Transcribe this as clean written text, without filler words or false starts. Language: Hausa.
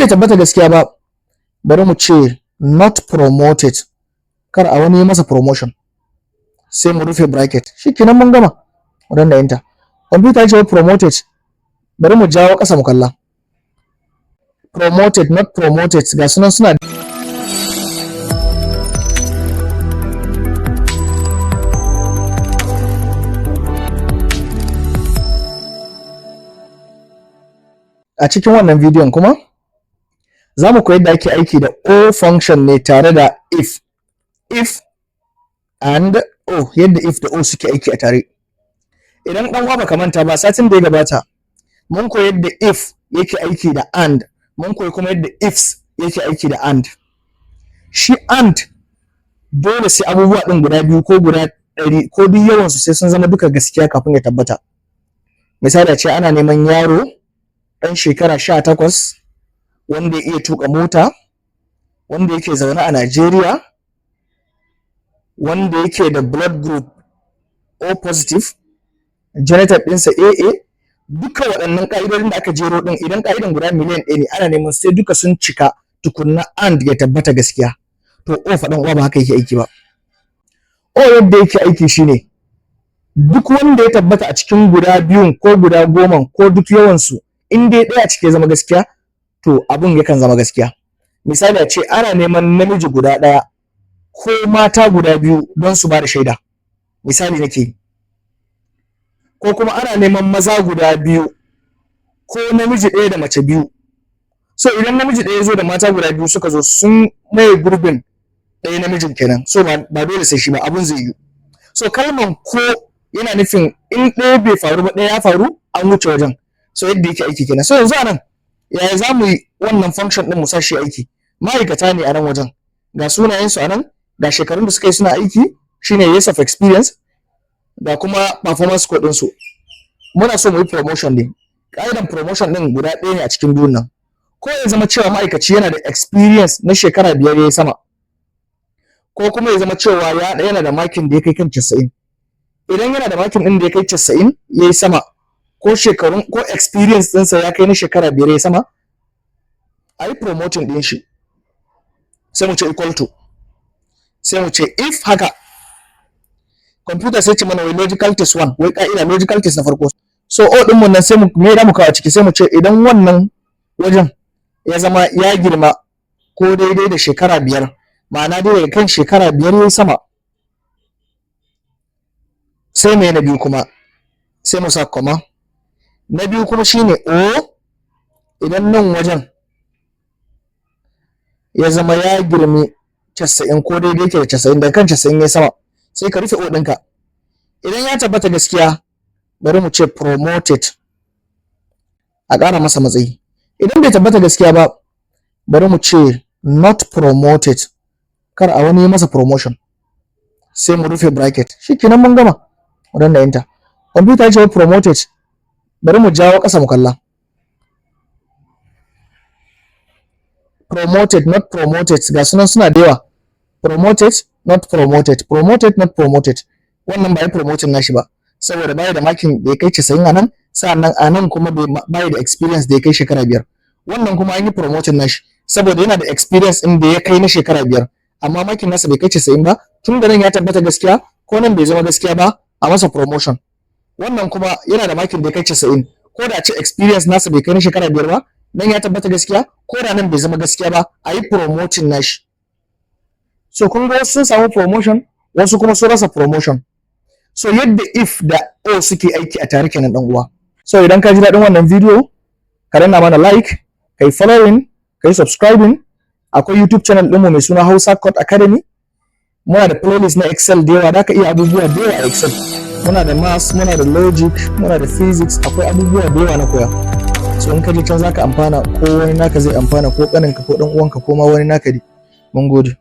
bai tabbata gaskiya ba, bari mu ce not promoted, kar a wani masa promotion, sai mu rufe bracket. Shikenan mun gama. Mu danna enter. Computer ce promoted, bari mu jawo ƙasa mu kalla. Promoted, not promoted, ga sunan suna a cikin wannan bidiyon kuma za mu koyi yadda ake aiki da OR function ne tare da if and O, yadda if da O suke aiki a tare. Idan ɗan uwa baka manta ba, satin da ya gabata mun koyi yadda if yake aiki da and, mun koyi kuma yadda ifs yake aiki da and. Shi and dole sai abubuwa ɗin guda biyu ko guda 100 ko duk yawansu sai sun zama duka gaskiya kafin ya tabbata. Misali ce ana neman yaro ɗan shekara 18 wanda ya iya tuƙa mota, wanda yake zaune a Najeriya, wanda yake da blood group O positive, genotype ɗinsa AA. Duka waɗannan ƙa'idodin da aka jero ɗin, idan ƙa'idan guda miliyan 1 ne, ana neman sai duka sun cika tukunna and ya tabbata gaskiya. To O faɗan uwa ba haka yake aiki ba. O yadda yake aiki shine duk wanda ya tabbata a cikin guda biyun ko guda 10 ko duk yawansu, in dai ɗaya cike zama gaskiya, to abun yakan zama gaskiya. Misali a ce ana neman namiji guda ɗaya ko mata guda 2 don su ba da shaida. Misali nake. Ko kuma ana neman maza guda 2 ko namiji ɗaya da mace 2. So idan namiji ɗaya zo da mata guda 2 suka zo, sun maye gurbin ɗaya namijin kenan. So ba dole sai shi ba, abun zai yi. So kalman ko yana nufin in ɗaya bai faru ba, ɗaya ya faru, an wuce wajen. So yadda yake aiki kenan. So yanzu anan yaya za mu yi wannan function ɗin mu sa shi aiki? Ma'aikata ne a nan wajen, ga sunayensu a nan, ga shekarun da suka yi suna aiki, shine years of experience, da kuma performance code ɗinsu. Muna so mu yi promotion ne. Ƙa'idan promotion ɗin guda ɗaya ne a cikin biyun nan. Ko ya zama cewa ma'aikaci yana da experience na shekara 5 ya yi sama, ko kuma ya zama cewa yana da makin da ya kai kan 90. Idan yana da makin ɗin da ya kai 90 ya yi sama, ko shekarun ko experience ɗinsa ya kai na shekara 5 ya yi sama, a yi promoting ɗin shi. Sai mu ce equal to, sai mu ce if haka. Computer sai ce mana wai logical test 1, wai ka'ida logical test na farko. So O ɗin mun nan sai mu da mu kawo ciki, sai mu ce idan wannan wajen ya zama ya girma ko daidai da shekara 5, ma'ana dai daga kan shekara 5 ya yi sama, sai mai na biyu kuma sai mu sa comma. Na biyu kuma shine O idan nan wajen ya zama ya girmi 90 ko daidai yake da 90, daga kan 90 ya sama, sai ka rufe O ɗinka. Idan ya tabbata gaskiya, bari mu ce promoted, a ƙara masa matsayi. Idan bai tabbata gaskiya ba, bari mu ce not promoted, kar a wani masa promotion, sai mu rufe bracket. Shikenan mun gama. Mu danna enter. Computer ce promoted, bari mu jawo ƙasa mu kalla. Promoted, not promoted, ga sunan suna da yawa. Promoted, not promoted, promoted, not promoted. Wannan ba yi promoting nashi ba, saboda bai da makin da ya kai 90 a nan, sa'annan a nan kuma bai da experience da ya kai shekara 5. Wannan kuma an yi promoting nashi saboda yana da experience ɗin da ya kai na shekara 5, amma makin nasa bai kai 90 ba. Tun da nan ya tabbata gaskiya, ko nan bai zama gaskiya ba, a masa promotion. Wannan kuma yana da makin da ya kai 90, ko da ce experience nasa bai kai na shekara 5 ba, nan ya tabbata gaskiya, ko da nan bai zama gaskiya ba, a yi promoting nashi. So kun ga wasu sun samu promotion, wasu kuma sun rasa promotion. So yadda if da O suke aiki a tare kenan dan uwa. So idan ka ji daɗin wannan video, ka danna mana like, kai following, kai subscribing. Akwai YouTube channel ɗinmu mai suna Hausa Code Academy. Muna da playlist na Excel da yawa, da ka iya abubuwa da yawa a Excel. Muna da maths, muna da logic, muna da physics, akwai abubuwa da yawa na koya. So in ka je can zaka amfana, ko wani naka zai amfana, ko ƙaninka ko ɗan uwanka ko ma wani naka dai. Mun gode.